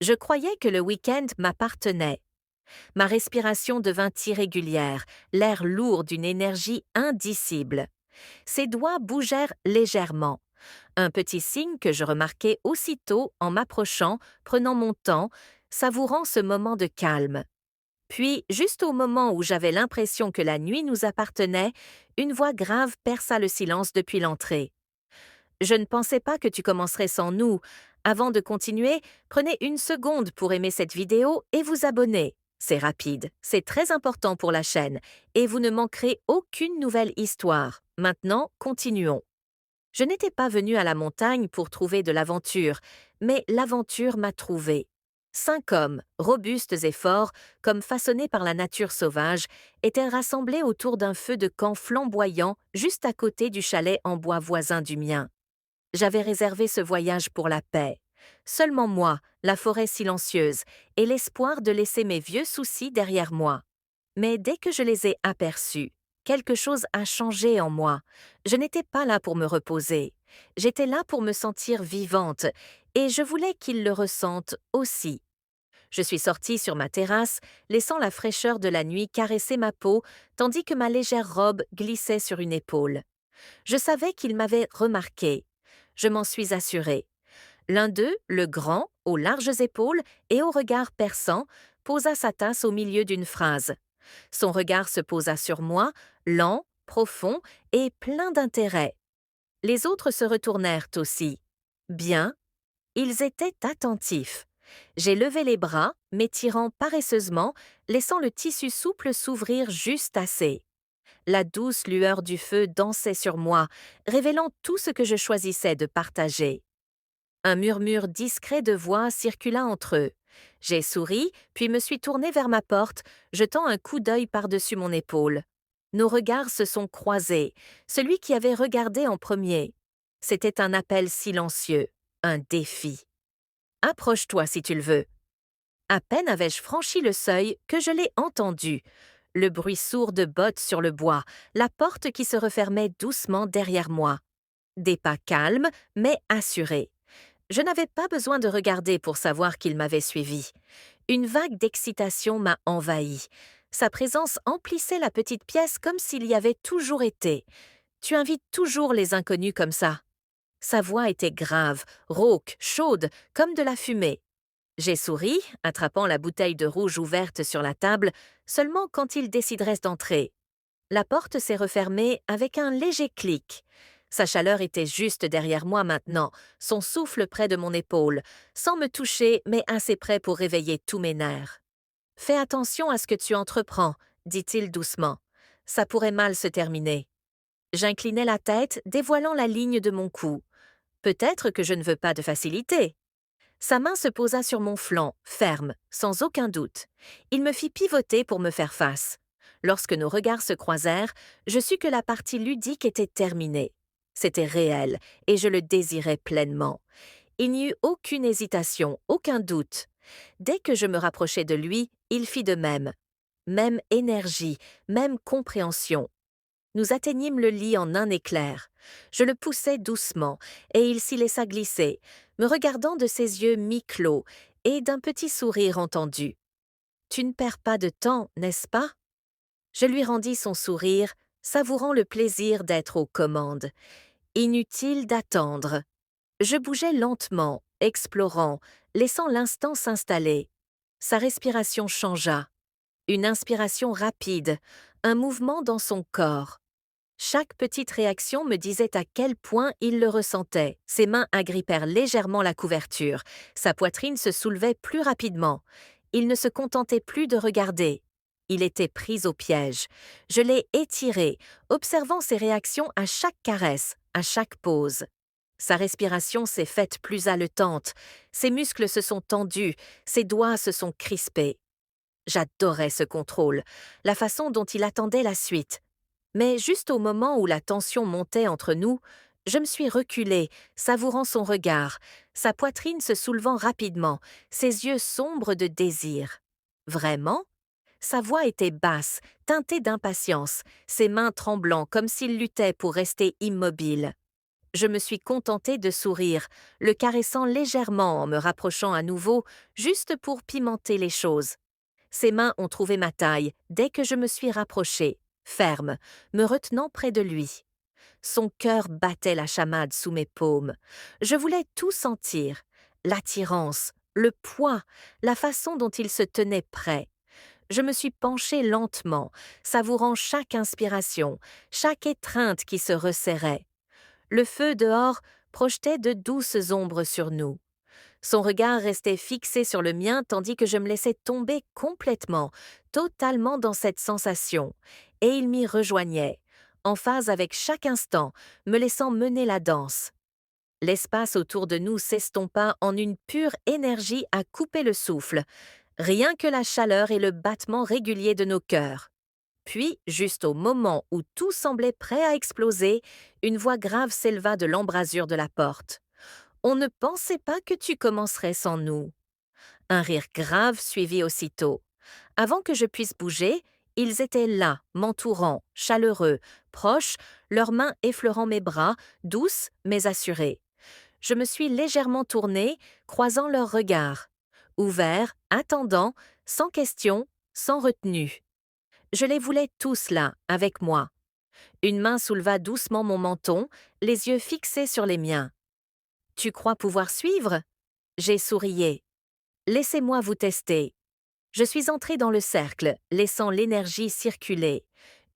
Je croyais que le week-end m'appartenait. Ma respiration devint irrégulière, l'air lourd d'une énergie indicible. Ses doigts bougèrent légèrement. Un petit signe que je remarquai aussitôt en m'approchant, prenant mon temps, savourant ce moment de calme. Puis, juste au moment où j'avais l'impression que la nuit nous appartenait, une voix grave perça le silence depuis l'entrée. Je ne pensais pas que tu commencerais sans nous. Avant de continuer, prenez une seconde pour aimer cette vidéo et vous abonner. C'est rapide, c'est très important pour la chaîne, et vous ne manquerez aucune nouvelle histoire. Maintenant, continuons. Je n'étais pas venue à la montagne pour trouver de l'aventure, mais l'aventure m'a trouvée. 5 hommes, robustes et forts, comme façonnés par la nature sauvage, étaient rassemblés autour d'un feu de camp flamboyant juste à côté du chalet en bois voisin du mien. J'avais réservé ce voyage pour la paix. Seulement moi, la forêt silencieuse, et l'espoir de laisser mes vieux soucis derrière moi. Mais dès que je les ai aperçus, quelque chose a changé en moi. Je n'étais pas là pour me reposer. J'étais là pour me sentir vivante, et je voulais qu'ils le ressentent aussi. Je suis sortie sur ma terrasse, laissant la fraîcheur de la nuit caresser ma peau, tandis que ma légère robe glissait sur une épaule. Je savais qu'ils m'avaient remarqué. Je m'en suis assurée. L'un d'eux, le grand, aux larges épaules et au regard perçant, posa sa tasse au milieu d'une phrase. Son regard se posa sur moi, lent, profond et plein d'intérêt. Les autres se retournèrent aussi. Bien, ils étaient attentifs. J'ai levé les bras, m'étirant paresseusement, laissant le tissu souple s'ouvrir juste assez. La douce lueur du feu dansait sur moi, révélant tout ce que je choisissais de partager. Un murmure discret de voix circula entre eux. J'ai souri, puis me suis tournée vers ma porte, jetant un coup d'œil par-dessus mon épaule. Nos regards se sont croisés, celui qui avait regardé en premier. C'était un appel silencieux, un défi. Approche-toi si tu le veux. À peine avais-je franchi le seuil que je l'ai entendu. Le bruit sourd de bottes sur le bois, la porte qui se refermait doucement derrière moi. Des pas calmes, mais assurés. Je n'avais pas besoin de regarder pour savoir qu'il m'avait suivi. Une vague d'excitation m'a envahi. Sa présence emplissait la petite pièce comme s'il y avait toujours été. Tu invites toujours les inconnus comme ça. Sa voix était grave, rauque, chaude, comme de la fumée. J'ai souri, attrapant la bouteille de rouge ouverte sur la table, seulement quand il déciderait d'entrer. La porte s'est refermée avec un léger clic. Sa chaleur était juste derrière moi maintenant, son souffle près de mon épaule, sans me toucher mais assez près pour réveiller tous mes nerfs. Fais attention à ce que tu entreprends, dit-il doucement. Ça pourrait mal se terminer. J'inclinai la tête, dévoilant la ligne de mon cou. Peut-être que je ne veux pas de facilité. Sa main se posa sur mon flanc, ferme, sans aucun doute. Il me fit pivoter pour me faire face. Lorsque nos regards se croisèrent, je sus que la partie ludique était terminée. C'était réel, et je le désirais pleinement. Il n'y eut aucune hésitation, aucun doute. Dès que je me rapprochai de lui, il fit de même. Même énergie, même compréhension. Nous atteignîmes le lit en un éclair. Je le poussai doucement, et il s'y laissa glisser, me regardant de ses yeux mi-clos et d'un petit sourire entendu. « Tu ne perds pas de temps, n'est-ce pas ?» Je lui rendis son sourire, savourant le plaisir d'être aux commandes. Inutile d'attendre. Je bougeais lentement, explorant, laissant l'instant s'installer. Sa respiration changea. Une inspiration rapide, un mouvement dans son corps. Chaque petite réaction me disait à quel point il le ressentait. Ses mains agrippèrent légèrement la couverture. Sa poitrine se soulevait plus rapidement. Il ne se contentait plus de regarder. Il était pris au piège. Je l'ai étiré, observant ses réactions à chaque caresse, à chaque pause. Sa respiration s'est faite plus haletante. Ses muscles se sont tendus, ses doigts se sont crispés. J'adorais ce contrôle, la façon dont il attendait la suite. Mais juste au moment où la tension montait entre nous, je me suis reculée, savourant son regard, sa poitrine se soulevant rapidement, ses yeux sombres de désir. Vraiment? Sa voix était basse, teintée d'impatience, ses mains tremblant comme s'il luttait pour rester immobile. Je me suis contentée de sourire, le caressant légèrement en me rapprochant à nouveau, juste pour pimenter les choses. Ses mains ont trouvé ma taille dès que je me suis rapprochée, ferme, me retenant près de lui. Son cœur battait la chamade sous mes paumes. Je voulais tout sentir, l'attirance, le poids, la façon dont il se tenait prêt. Je me suis penchée lentement, savourant chaque inspiration, chaque étreinte qui se resserrait. Le feu dehors projetait de douces ombres sur nous. Son regard restait fixé sur le mien tandis que je me laissais tomber complètement, totalement dans cette sensation, et il m'y rejoignait, en phase avec chaque instant, me laissant mener la danse. L'espace autour de nous s'estompa en une pure énergie à couper le souffle, rien que la chaleur et le battement régulier de nos cœurs. Puis, juste au moment où tout semblait prêt à exploser, une voix grave s'éleva de l'embrasure de la porte. On ne pensait pas que tu commencerais sans nous. Un rire grave suivit aussitôt. Avant que je puisse bouger, ils étaient là, m'entourant, chaleureux, proches, leurs mains effleurant mes bras, douces mais assurées. Je me suis légèrement tournée, croisant leurs regards. Ouverts, attendants, sans question, sans retenue. Je les voulais tous là, avec moi. Une main souleva doucement mon menton, les yeux fixés sur les miens. Tu crois pouvoir suivre? J'ai sourié. Laissez-moi vous tester. Je suis entrée dans le cercle, laissant l'énergie circuler.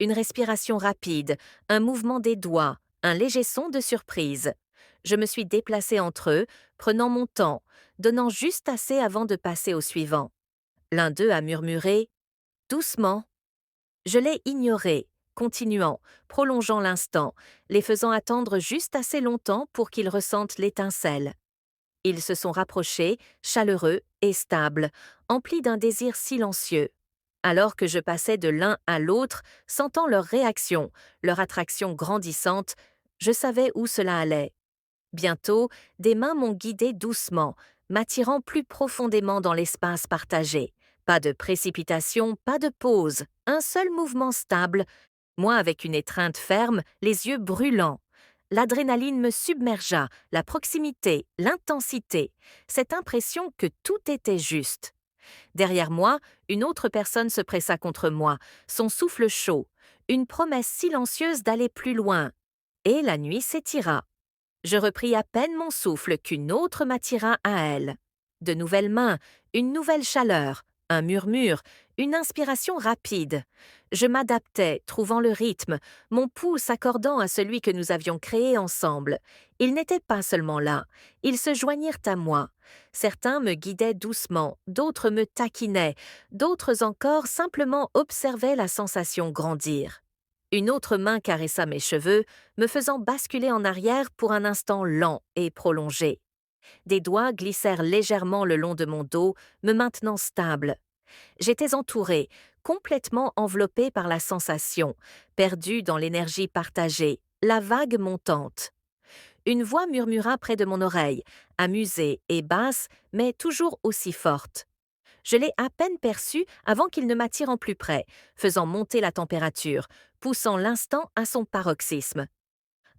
Une respiration rapide, un mouvement des doigts, un léger son de surprise. Je me suis déplacée entre eux, prenant mon temps, donnant juste assez avant de passer au suivant. L'un d'eux a murmuré « Doucement ». Je l'ai ignoré, continuant, prolongeant l'instant, les faisant attendre juste assez longtemps pour qu'ils ressentent l'étincelle. Ils se sont rapprochés, chaleureux et stables, emplis d'un désir silencieux. Alors que je passais de l'un à l'autre, sentant leur réaction, leur attraction grandissante, je savais où cela allait. Bientôt, des mains m'ont guidé doucement, m'attirant plus profondément dans l'espace partagé. Pas de précipitation, pas de pause, un seul mouvement stable, moi avec une étreinte ferme, les yeux brûlants. L'adrénaline me submergea, la proximité, l'intensité, cette impression que tout était juste. Derrière moi, une autre personne se pressa contre moi, son souffle chaud, une promesse silencieuse d'aller plus loin. Et la nuit s'étira. Je repris à peine mon souffle qu'une autre m'attira à elle. De nouvelles mains, une nouvelle chaleur, un murmure, une inspiration rapide. Je m'adaptais, trouvant le rythme, mon pouls s'accordant à celui que nous avions créé ensemble. Ils n'étaient pas seulement là, ils se joignirent à moi. Certains me guidaient doucement, d'autres me taquinaient, d'autres encore simplement observaient la sensation grandir. Une autre main caressa mes cheveux, me faisant basculer en arrière pour un instant lent et prolongé. Des doigts glissèrent légèrement le long de mon dos, me maintenant stable. J'étais entourée, complètement enveloppée par la sensation, perdue dans l'énergie partagée, la vague montante. Une voix murmura près de mon oreille, amusée et basse, mais toujours aussi forte. Je l'ai à peine perçue avant qu'il ne m'attire en plus près, faisant monter la température, poussant l'instant à son paroxysme.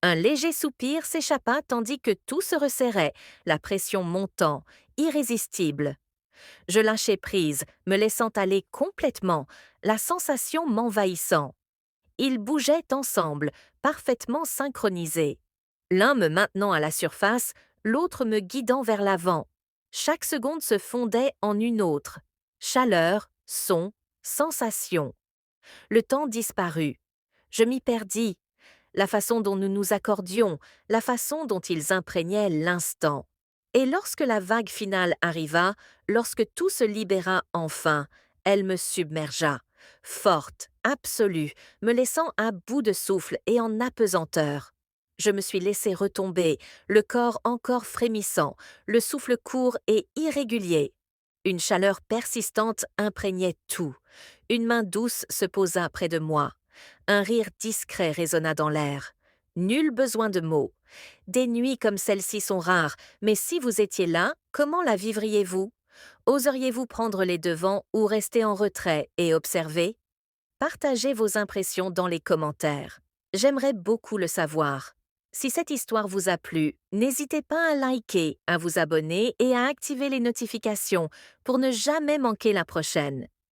Un léger soupir s'échappa tandis que tout se resserrait, la pression montant, irrésistible. Je lâchai prise, me laissant aller complètement, la sensation m'envahissant. Ils bougeaient ensemble, parfaitement synchronisés. L'un me maintenant à la surface, l'autre me guidant vers l'avant. Chaque seconde se fondait en une autre. Chaleur, son, sensation. Le temps disparut. Je m'y perdis. La façon dont nous nous accordions, la façon dont ils imprégnaient l'instant. Et lorsque la vague finale arriva, lorsque tout se libéra enfin, elle me submergea, forte, absolue, me laissant à bout de souffle et en apesanteur. Je me suis laissé retomber, le corps encore frémissant, le souffle court et irrégulier. Une chaleur persistante imprégnait tout. Une main douce se posa près de moi. Un rire discret résonna dans l'air. Nul besoin de mots. Des nuits comme celle-ci sont rares, mais si vous étiez là, comment la vivriez-vous? Oseriez-vous prendre les devants ou rester en retrait et observer? Partagez vos impressions dans les commentaires. J'aimerais beaucoup le savoir. Si cette histoire vous a plu, n'hésitez pas à liker, à vous abonner et à activer les notifications pour ne jamais manquer la prochaine.